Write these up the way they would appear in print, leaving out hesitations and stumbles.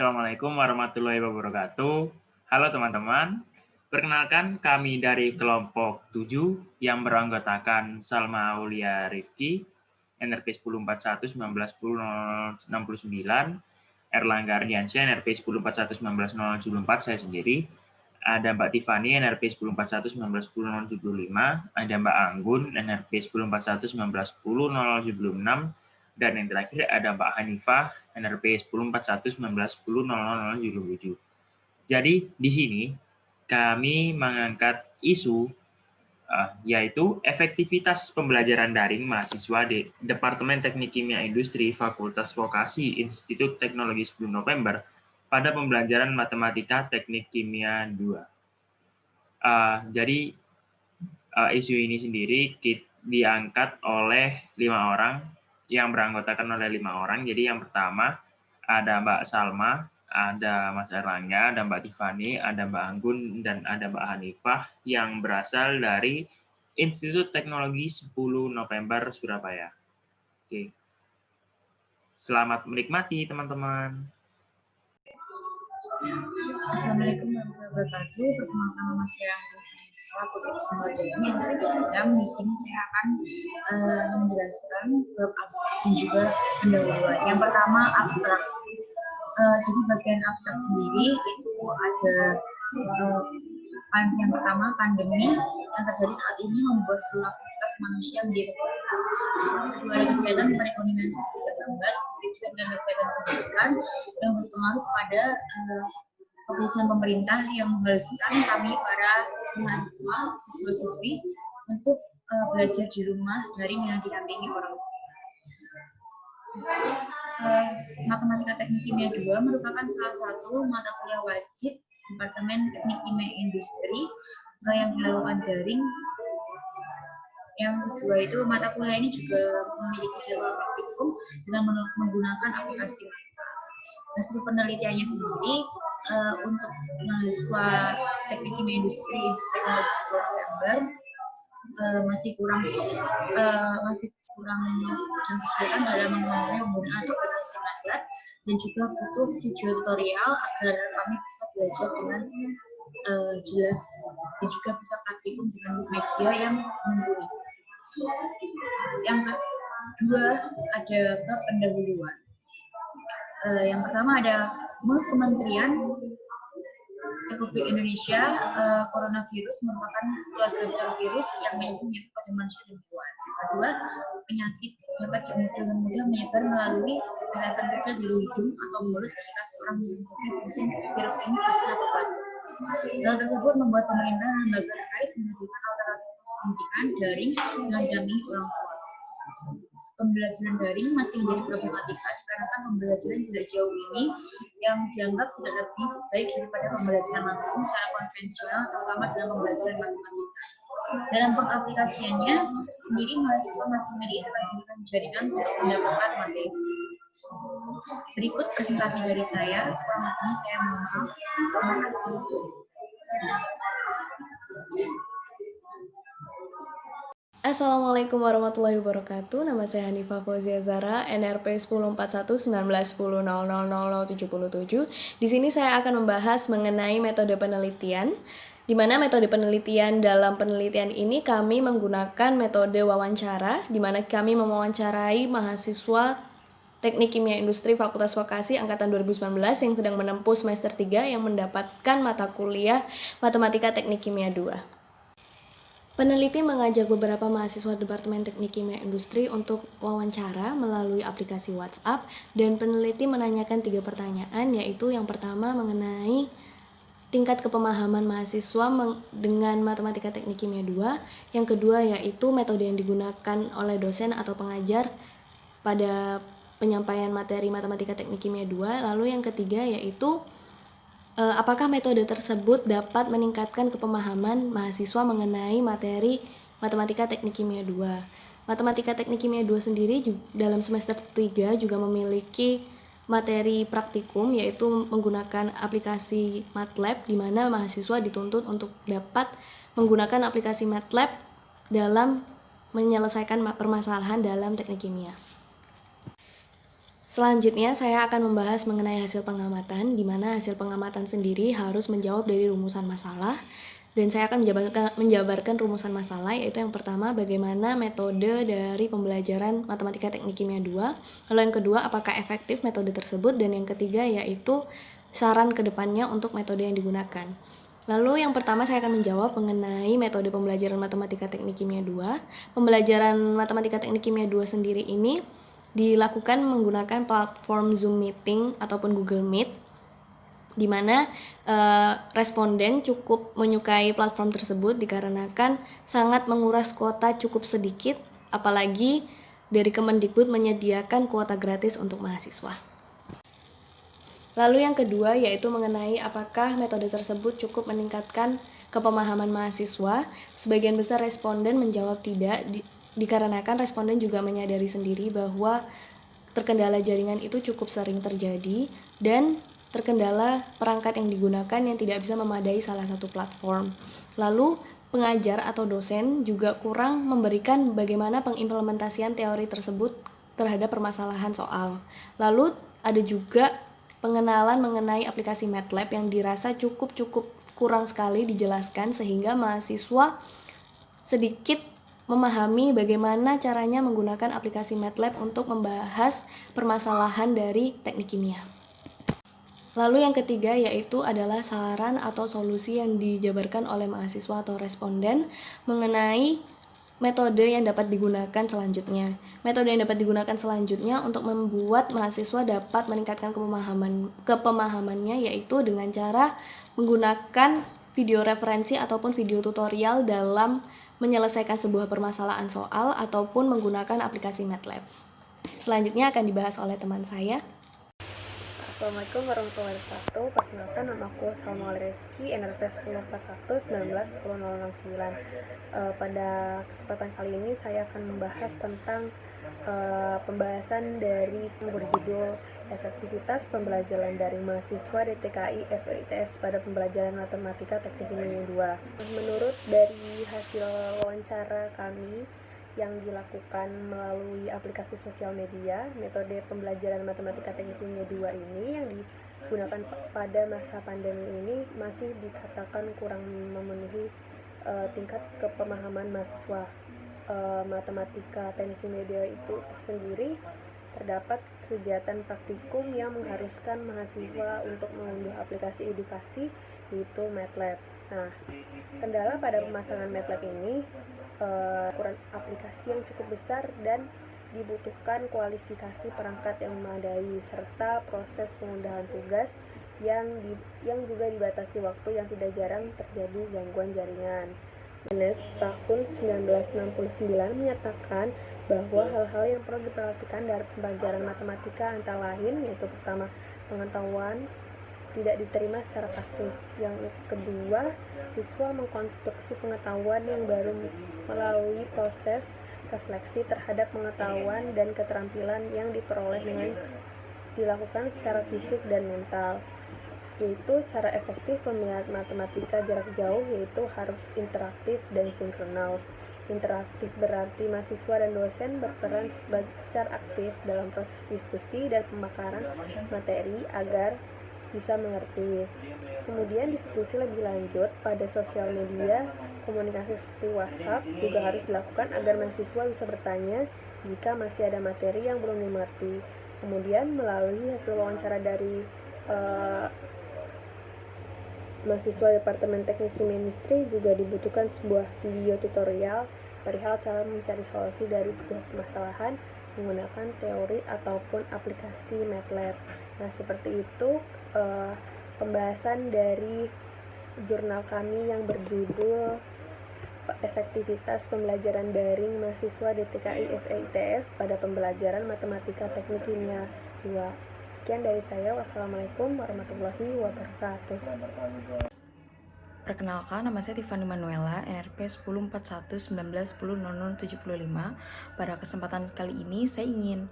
Assalamualaikum warahmatullahi wabarakatuh. Halo teman-teman, perkenalkan kami dari kelompok 7 yang beranggotakan Salma Aulia Rifki, NRP 1041 1910 Erlangga Ardiansyah NRP 1041 1904 saya sendiri. Ada Mbak Tiffany NRP 1041 1910 ada Mbak Anggun NRP 1041 1910 dan yang terakhir ada Mbak Hanifah NRP 1041 1910 Jadi di sini kami mengangkat isu yaitu efektivitas pembelajaran daring mahasiswa di Departemen Teknik Kimia Industri Fakultas Vokasi Institut Teknologi 10 November pada pembelajaran Matematika Teknik Kimia 2. Jadi isu ini sendiri diangkat oleh 5 orang yang beranggotakan oleh 5 orang. Jadi yang pertama ada Mbak Salma, ada Mas Erlangga, ada Mbak Tiffany, ada Mbak Anggun, dan ada Mbak Hanifah yang berasal dari Institut Teknologi 10 November Surabaya. Oke. Selamat menikmati teman-teman. Assalamualaikum warahmatullahi wabarakatuh. Perkenalkan nama saya Vanessa Putri Kusumawardani yang di sini saya akan menjelaskan bab abstrak dan juga pendahuluan. Yang pertama abstrak. Jadi bagian abstrak sendiri itu ada yang pertama pandemi yang terjadi saat ini membuat seluruh aktivitas manusia menjadi terbatas. Kedua ada kegiatan perekonomian seperti terhambat, pendidikan dan kegiatan pendidikan yang berpengaruh kepada keputusan pemerintah yang mengharuskan kami para mahasiswa, siswa-siswi untuk belajar di rumah dari yang didampingi orang tua. Matematika Teknik Kimia 2 merupakan salah satu mata kuliah wajib Departemen Teknik Kimia Industri yang dilakukan daring. Yang kedua itu mata kuliah ini juga memiliki jadwal praktikum dengan menggunakan aplikasi. Hasil penelitiannya sendiri untuk mahasiswa Teknik Kimia Industri Teknologi 10 November masih kurang dan kesulitan dalam menggunakan aplikasi MATLAB dan juga butuh video tutorial agar kami bisa belajar dengan jelas dan juga bisa praktikum dengan media yang mumpuni. Yang kedua ada bab pendahuluan. Yang pertama ada menurut Kementerian Republik Indonesia, coronavirus merupakan keluarga besar virus yang menyebabkan pada manusia dan hewan. Kedua, penyakit dapat dengan mudah menyebar melalui pernapasan kecil di hidung atau mulut ketika seorang menginfeksi virus ini bersin atau batuk. Hal tersebut membuat pemerintah dan lembaga terkait menghadirkan alternatif pendidikan daring dengan didampingi orang tua. Pembelajaran daring masih menjadi problematika dikarenakan pembelajaran jarak jauh ini yang dianggap tidak lebih baik daripada pembelajaran langsung secara konvensional, terutama dalam pembelajaran matematika. Dalam pengaplikasiannya sendiri, mahasiswa masih memiliki keterbatasan jaringan untuk mendapatkan materi. Berikut presentasi dari saya. Kurang lebihnya saya mohon maaf. Terima kasih. Assalamualaikum warahmatullahi wabarakatuh. Nama saya Hanifah Fauzia Zara, NRP 1041 1910 0077. Di sini saya akan membahas mengenai metode penelitian, di mana metode penelitian dalam penelitian ini kami menggunakan metode wawancara, di mana kami mewawancarai mahasiswa Teknik Kimia Industri Fakultas Vokasi angkatan 2019 yang sedang menempuh semester 3 yang mendapatkan mata kuliah Matematika Teknik Kimia 2. Peneliti mengajak beberapa mahasiswa Departemen Teknik Kimia Industri untuk wawancara melalui aplikasi WhatsApp, dan peneliti menanyakan 3 pertanyaan, yaitu yang pertama mengenai tingkat kepemahaman mahasiswa dengan Matematika Teknik Kimia 2, yang kedua yaitu metode yang digunakan oleh dosen atau pengajar pada penyampaian materi Matematika Teknik Kimia 2, lalu yang ketiga yaitu apakah metode tersebut dapat meningkatkan kepemahaman mahasiswa mengenai materi Matematika Teknik Kimia 2. Matematika Teknik Kimia 2 sendiri dalam semester 3 juga memiliki materi praktikum, yaitu menggunakan aplikasi MATLAB, di mana mahasiswa dituntut untuk dapat menggunakan aplikasi MATLAB dalam menyelesaikan permasalahan dalam teknik kimia. Selanjutnya, saya akan membahas mengenai hasil pengamatan, di mana hasil pengamatan sendiri harus menjawab dari rumusan masalah. Dan saya akan menjabarkan rumusan masalah, yaitu yang pertama, bagaimana metode dari pembelajaran Matematika Teknik Kimia 2. Lalu yang kedua, apakah efektif metode tersebut. Dan yang ketiga, yaitu saran ke depannya untuk metode yang digunakan. Lalu yang pertama saya akan menjawab mengenai metode pembelajaran Matematika Teknik Kimia 2. Pembelajaran Matematika Teknik Kimia 2 sendiri ini dilakukan menggunakan platform Zoom Meeting ataupun Google Meet, di mana responden cukup menyukai platform tersebut dikarenakan sangat menguras kuota cukup sedikit, apalagi dari Kemendikbud menyediakan kuota gratis untuk mahasiswa. Lalu yang kedua yaitu mengenai apakah metode tersebut cukup meningkatkan kepemahaman mahasiswa. Sebagian besar responden menjawab tidak, dikarenakan responden juga menyadari sendiri bahwa terkendala jaringan itu cukup sering terjadi dan terkendala perangkat yang digunakan yang tidak bisa memadai salah satu platform. Lalu pengajar atau dosen juga kurang memberikan bagaimana pengimplementasian teori tersebut terhadap permasalahan soal. Lalu ada juga pengenalan mengenai aplikasi MATLAB yang dirasa cukup kurang sekali dijelaskan, sehingga mahasiswa sedikit memahami bagaimana caranya menggunakan aplikasi MATLAB untuk membahas permasalahan dari teknik kimia. Lalu yang ketiga yaitu adalah saran atau solusi yang dijabarkan oleh mahasiswa atau responden mengenai metode yang dapat digunakan selanjutnya. Metode yang dapat digunakan selanjutnya untuk membuat mahasiswa dapat meningkatkan kepemahamannya yaitu dengan cara menggunakan video referensi ataupun video tutorial dalam menyelesaikan sebuah permasalahan soal ataupun menggunakan aplikasi MATLAB. Selanjutnya akan dibahas oleh teman saya. Assalamualaikum warahmatullahi wabarakatuh. Perkenalkan, nama aku Salma Rifki, NRP 1041-19-1009. Pada kesempatan kali ini saya akan membahas tentang pembahasan dari berjudul efektivitas pembelajaran dari mahasiswa DTKI FEITS pada pembelajaran Matematika Teknik Kimia 2. Menurut dari hasil wawancara kami yang dilakukan melalui aplikasi sosial media, metode pembelajaran Matematika Teknik Kimia 2 ini yang digunakan pada masa pandemi ini masih dikatakan kurang memenuhi tingkat kepemahaman mahasiswa. Matematika Teknik Kimia 2 itu sendiri terdapat kegiatan praktikum yang mengharuskan mahasiswa untuk mengunduh aplikasi edukasi, yaitu MATLAB. Nah, kendala pada pemasangan MATLAB ini ukuran aplikasi yang cukup besar dan dibutuhkan kualifikasi perangkat yang memadai serta proses pengundahan tugas yang juga dibatasi waktu yang tidak jarang terjadi gangguan jaringan. UNES tahun 1969 menyatakan bahwa hal-hal yang perlu diperhatikan dari pembelajaran matematika antara lain yaitu pertama, pengetahuan tidak diterima secara pasif. Yang kedua, siswa mengkonstruksi pengetahuan yang baru melalui proses refleksi terhadap pengetahuan dan keterampilan yang diperoleh dengan dilakukan secara fisik dan mental. Yaitu cara efektif pembelajaran matematika jarak jauh yaitu harus interaktif dan sinkronus. Interaktif berarti mahasiswa dan dosen berperan secara aktif dalam proses diskusi dan pemakaran materi agar bisa mengerti. Kemudian diskusi lebih lanjut pada sosial media, komunikasi seperti WhatsApp juga harus dilakukan agar mahasiswa bisa bertanya jika masih ada materi yang belum dimengerti. Kemudian melalui hasil wawancara dari mahasiswa Departemen Teknik Kimia Industri juga dibutuhkan sebuah video tutorial perihal cara mencari solusi dari sebuah permasalahan menggunakan teori ataupun aplikasi MATLAB. Nah, seperti itu pembahasan dari jurnal kami yang berjudul efektivitas pembelajaran daring mahasiswa DTKI FEITS pada pembelajaran Matematika Teknik Kimia 2. Sekian dari saya. Wassalamualaikum warahmatullahi wabarakatuh. Perkenalkan, nama saya Tiffany Manuela, NRP 1041-19-10-0075. Pada kesempatan kali ini saya ingin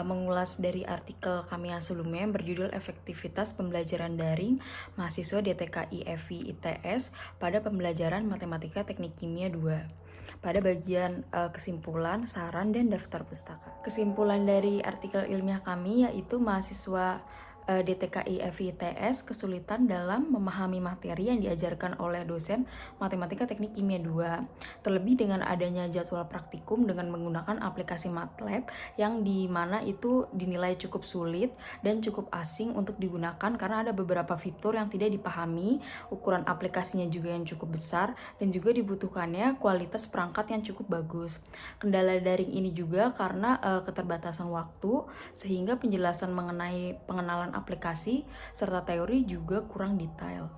mengulas dari artikel kami yang sebelumnya yang berjudul Efektivitas Pembelajaran Daring Mahasiswa DTKI FEITS pada Pembelajaran Matematika Teknik Kimia 2. pada bagian kesimpulan, saran, dan daftar pustaka. Kesimpulan dari artikel ilmiah kami yaitu mahasiswa DTKI FITS kesulitan dalam memahami materi yang diajarkan oleh dosen Matematika Teknik Kimia 2, terlebih dengan adanya jadwal praktikum dengan menggunakan aplikasi MATLAB yang dimana itu dinilai cukup sulit dan cukup asing untuk digunakan karena ada beberapa fitur yang tidak dipahami, ukuran aplikasinya juga yang cukup besar, dan juga dibutuhkannya kualitas perangkat yang cukup bagus. Kendala daring ini juga karena keterbatasan waktu, sehingga penjelasan mengenai pengenalan aplikasi serta teori juga kurang detail.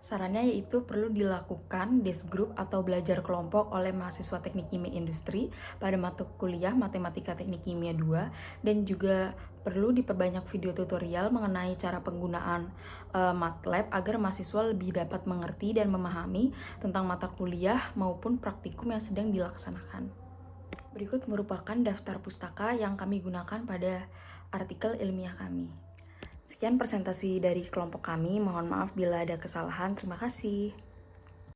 Sarannya yaitu perlu dilakukan desk group atau belajar kelompok oleh mahasiswa Teknik Kimia Industri pada mata kuliah Matematika Teknik Kimia 2, dan juga perlu diperbanyak video tutorial mengenai cara penggunaan MATLAB agar mahasiswa lebih dapat mengerti dan memahami tentang mata kuliah maupun praktikum yang sedang dilaksanakan. Berikut merupakan daftar pustaka yang kami gunakan pada artikel ilmiah kami. Sekian presentasi dari kelompok kami, mohon maaf bila ada kesalahan. Terima kasih.